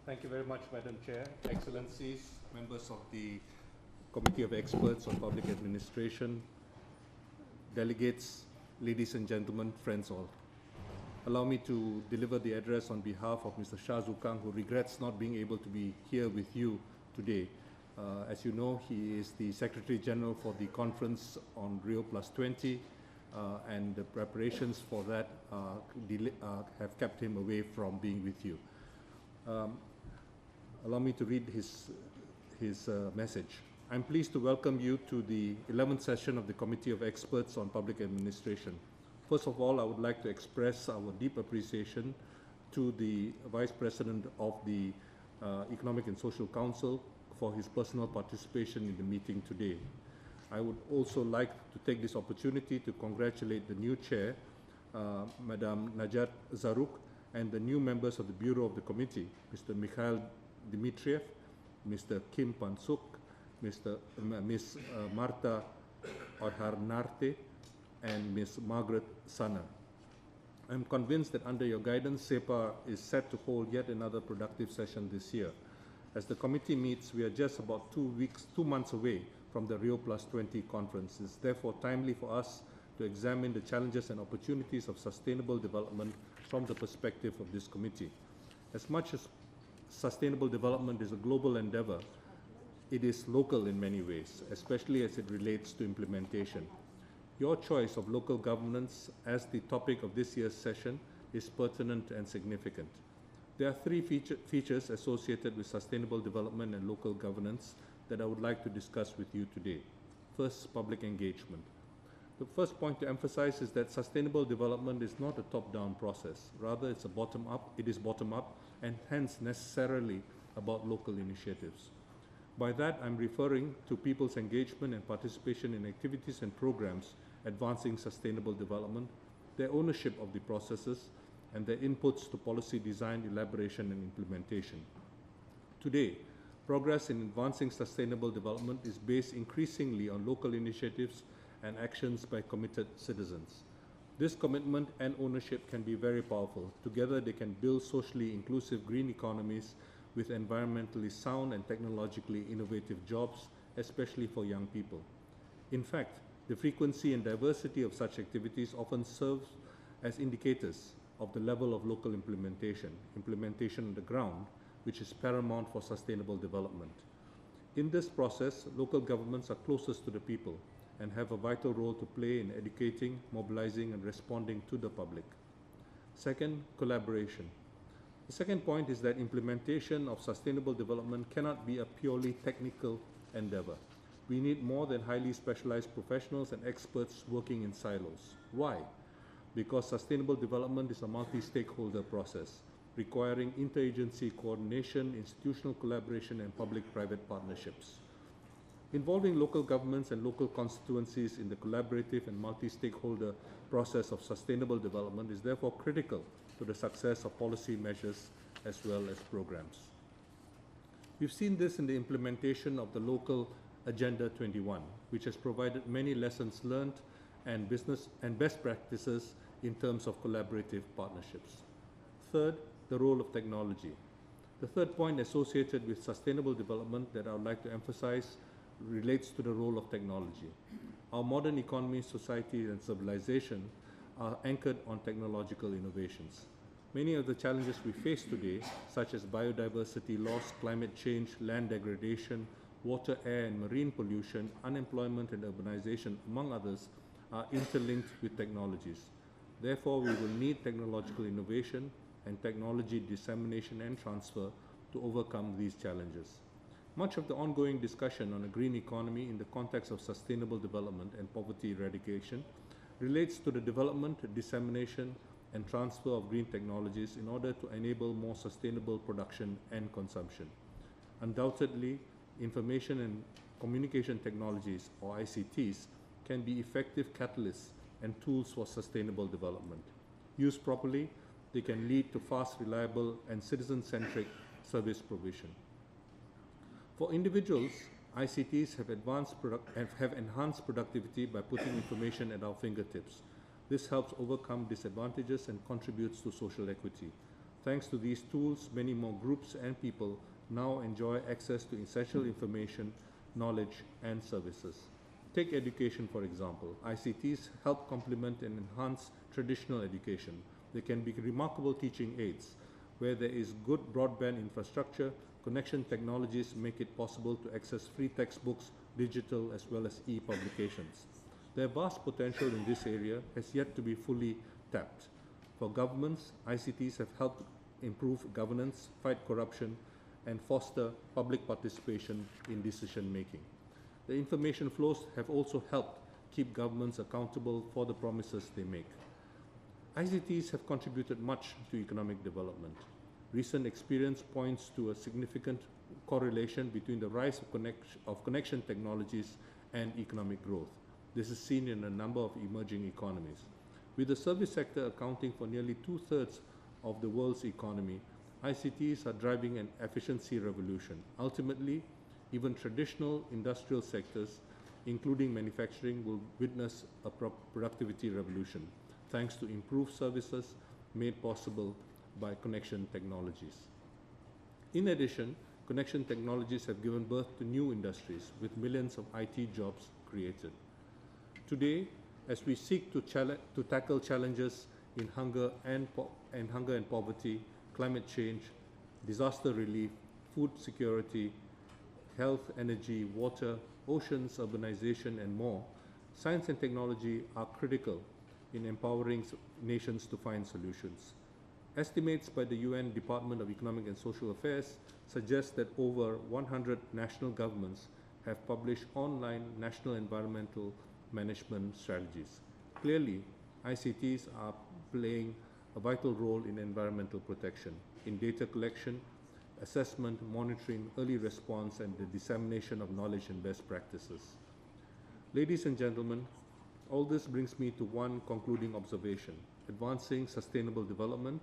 Thank you very much, Madam Chair, Excellencies, members of the Committee of Experts on Public Administration, delegates, ladies and gentlemen, friends all. Allow me to deliver the address on behalf of Mr. Shah Zukang, who regrets not being able to be here with you today. As you know, he is the Secretary General for the conference on Rio Plus 20, and the preparations for that have kept him away from being with you. Allow me to read his message. I'm pleased to welcome you to the 11th session of the Committee of Experts on Public Administration. First of all, I would like to express our deep appreciation to the Vice President of the Economic and Social Council for his personal participation in the meeting today. I would also like to take this opportunity to congratulate the new chair, Madam Najat Zaruk, and the new members of the Bureau of the Committee, Mr. Mikhail Dmitriev, Mr. Kim Pansuk, Ms. Marta Orharnarte, and Ms. Margaret Sana. I'm convinced that under your guidance, CEPA is set to hold yet another productive session this year. As the committee meets, we are just about 2 months away from the Rio Plus 20 conference. It's therefore timely for us to examine the challenges and opportunities of sustainable development from the perspective of this committee. As much as sustainable development is a global endeavor, it is local in many ways, especially as it relates to implementation. Your choice of local governance as the topic of this year's session is pertinent and significant. There are three features associated with sustainable development and local governance that I would like to discuss with you today. First, public engagement. The first point to emphasize is that sustainable development is not a top-down process. Rather, it is bottom-up, and hence necessarily about local initiatives. By that, I'm referring to people's engagement and participation in activities and programs advancing sustainable development, their ownership of the processes, and their inputs to policy design, elaboration, and implementation. Today, progress in advancing sustainable development is based increasingly on local initiatives and actions by committed citizens. This commitment and ownership can be very powerful. Together, they can build socially inclusive green economies with environmentally sound and technologically innovative jobs, especially for young people. In fact, the frequency and diversity of such activities often serves as indicators of the level of local implementation on the ground, which is paramount for sustainable development. In this process, local governments are closest to the people and have a vital role to play in educating, mobilizing, and responding to the public. Second, collaboration. The second point is that implementation of sustainable development cannot be a purely technical endeavor. We need more than highly specialized professionals and experts working in silos. Why? Because sustainable development is a multi-stakeholder process, requiring interagency coordination, institutional collaboration, and public-private partnerships. Involving local governments and local constituencies in the collaborative and multi-stakeholder process of sustainable development is therefore critical to the success of policy measures as well as programs. We've seen this in the implementation of the local Agenda 21, which has provided many lessons learned and best practices in terms of collaborative partnerships. Third, the role of technology. The third point associated with sustainable development that I would like to emphasize relates to the role of technology. Our modern economy, society, and civilization are anchored on technological innovations. Many of the challenges we face today, such as biodiversity loss, climate change, land degradation, water, air, and marine pollution, unemployment, and urbanization, among others, are interlinked with technologies. Therefore, we will need technological innovation and technology dissemination and transfer to overcome these challenges. Much of the ongoing discussion on a green economy in the context of sustainable development and poverty eradication relates to the development, dissemination, and transfer of green technologies in order to enable more sustainable production and consumption. Undoubtedly, information and communication technologies, or ICTs, can be effective catalysts and tools for sustainable development. Used properly, they can lead to fast, reliable, and citizen-centric service provision. For individuals, ICTs have enhanced productivity by putting information at our fingertips. This helps overcome disadvantages and contributes to social equity. Thanks to these tools, many more groups and people now enjoy access to essential information, knowledge, and services. Take education, for example. ICTs help complement and enhance traditional education. They can be remarkable teaching aids. Where there is good broadband infrastructure, connection technologies make it possible to access free textbooks, digital as well as e-publications. Their vast potential in this area has yet to be fully tapped. For governments, ICTs have helped improve governance, fight corruption, and foster public participation in decision making. The information flows have also helped keep governments accountable for the promises they make. ICTs have contributed much to economic development. Recent experience points to a significant correlation between the rise of connection technologies and economic growth. This is seen in a number of emerging economies. With the service sector accounting for nearly 2/3 of the world's economy, ICTs are driving an efficiency revolution. Ultimately, even traditional industrial sectors, including manufacturing, will witness a productivity revolution, thanks to improved services made possible by connection technologies. In addition, connection technologies have given birth to new industries with millions of IT jobs created. Today, as we seek to tackle challenges in hunger and poverty, climate change, disaster relief, food security, health, energy, water, oceans, urbanization, and more, science and technology are critical in empowering nations to find solutions. Estimates by the UN Department of Economic and Social Affairs suggest that over 100 national governments have published online national environmental management strategies. Clearly, ICTs are playing a vital role in environmental protection, in data collection, assessment, monitoring, early response, and the dissemination of knowledge and best practices. Ladies and gentlemen, all this brings me to one concluding observation. Advancing sustainable development,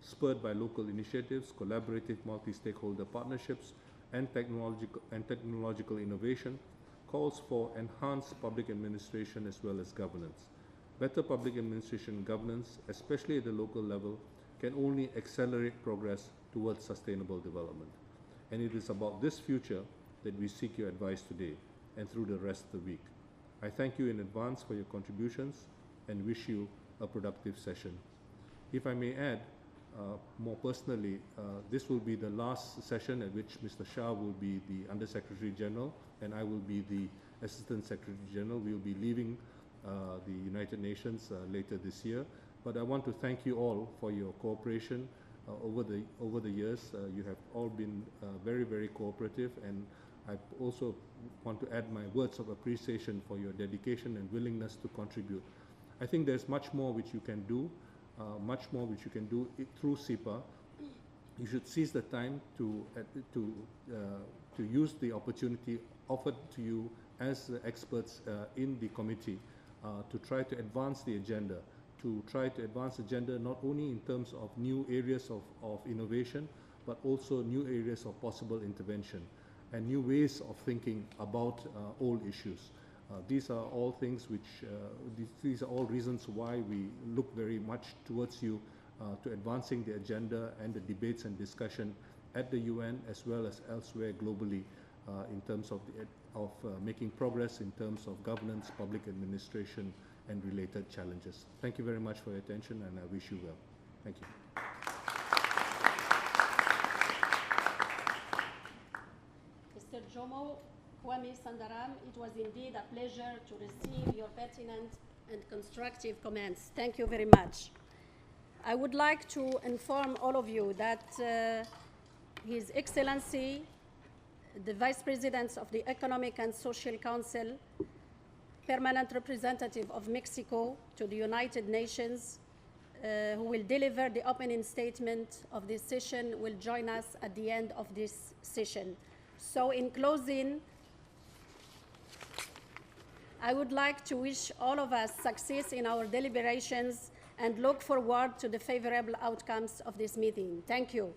spurred by local initiatives, collaborative multi-stakeholder partnerships, and technological innovation, calls for enhanced public administration as well as governance. Better public administration and governance, especially at the local level, can only accelerate progress towards sustainable development. And it is about this future that we seek your advice today and through the rest of the week. I thank you in advance for your contributions and wish you a productive session. If I may add, more personally, this will be the last session at which Mr. Shah will be the Under Secretary General and I will be the Assistant Secretary General. We will be leaving the United Nations later this year. But I want to thank you all for your cooperation over the years. You have all been very, very cooperative, and I also want to add my words of appreciation for your dedication and willingness to contribute. I think there's much more which you can do, through CEPA. You should seize the time to use the opportunity offered to you as the experts in the committee to try to advance the agenda, not only in terms of new areas of innovation, but also new areas of possible intervention and new ways of thinking about old issues. These are all things which, these are all reasons why we look very much towards you to advancing the agenda and the debates and discussion at the UN as well as elsewhere globally in terms of, making progress in terms of governance, public administration, and related challenges. Thank you very much for your attention, and I wish you well. Thank you. Mr. Jomo, Kwame, Sundaram, it was indeed a pleasure to receive your pertinent and constructive comments. Thank you very much. I would like to inform all of you that His Excellency, the Vice President of the Economic and Social Council, Permanent Representative of Mexico to the United Nations, who will deliver the opening statement of this session, will join us at the end of this session. So in closing, I would like to wish all of us success in our deliberations and look forward to the favorable outcomes of this meeting. Thank you.